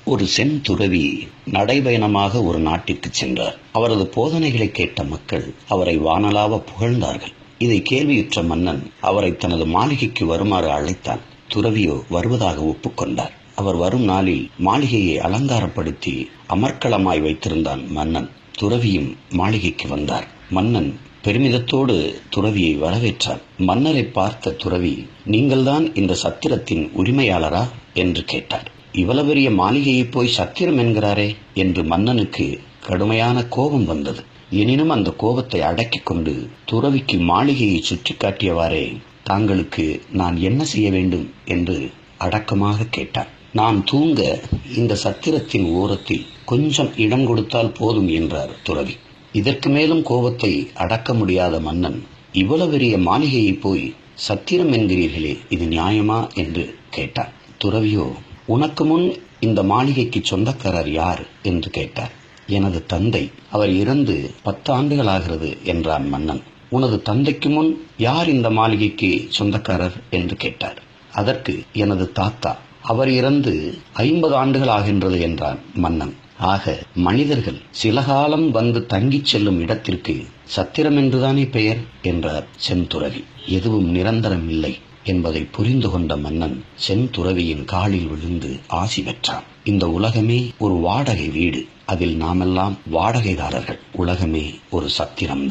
ஒரு செந்துறவி நடைபயணமாக ஒரு நாட்டிற்கு சென்றார். அவரது போதனைகளை கேட்ட மக்கள் அவரை வானலாவ புகழ்ந்தார்கள். இதை கேள்வியுற்ற மன்னன் அவரை தனது மாளிகைக்கு வருமாறு அழைத்தான். துறவியோ வருவதாக ஒப்புக்கொண்டார். அவர் வரும் நாளில் மாளிகையை அலங்காரப்படுத்தி அமர்க்களமாய் வைத்திருந்தான் மன்னன். துறவியும் மாளிகைக்கு வந்தார். மன்னன் பெருமிதத்தோடு துறவியை வரவேற்றான். மன்னரை பார்த்த துறவி, நீங்கள்தான் இந்த சத்திரத்தின் உரிமையாளரா என்று கேட்டார். இவ்வளவு பெரிய மாளிகையை போய் சத்திரம் என்கிறாரே என்று மன்னனுக்கு கடுமையான கோபம் வந்தது. எனினும் அந்த கோபத்தை அடக்கிக் கொண்டு துறவிக்கு மாளிகையை சுற்றி காட்டியவாறே, தாங்களுக்கு நான் என்ன செய்ய வேண்டும் என்று அடக்கமாக கேட்டார். நான் தூங்க இந்த சத்திரத்தின் ஓரத்தில் கொஞ்சம் இடம் கொடுத்தால் போதும் என்றார் துறவி. இதற்கு மேலும் கோபத்தை அடக்க முடியாத மன்னன், இவ்வளவு பெரிய மாளிகையை போய் சத்திரம் என்கிறீர்களே, இது நியாயமா என்று கேட்டார். துறவியோ, உனக்கு முன் இந்த மாளிகைக்கு சொந்தக்காரர் யார் என்று கேட்டார். எனது தந்தை, அவர் இறந்து 10 ஆண்டுகளாகிறது என்றான் மன்னன். உனது தந்தைக்கு முன் யார் இந்த மாளிகைக்கு சொந்தக்காரர் என்று கேட்டார். அதற்கு எனது தாத்தா, அவர் இறந்து 50 ஆண்டுகள் ஆகின்றது என்றான் மன்னன். ஆக மனிதர்கள் சில காலம் வந்து தங்கிச் செல்லும் இடத்திற்கு சத்திரம் என்றுதானே பெயர் என்றார் செந்துறவி. எதுவும் நிரந்தரம் இல்லை என்பதை புரிந்து கொண்ட மன்னன் செந்துறவியின் காலில் விழுந்து ஆசி பெற்றான். இந்த உலகமே ஒரு வாடகை வீடு, அதில் நாமெல்லாம் வாடகைதாரர்கள். உலகமே ஒரு சத்திரம்.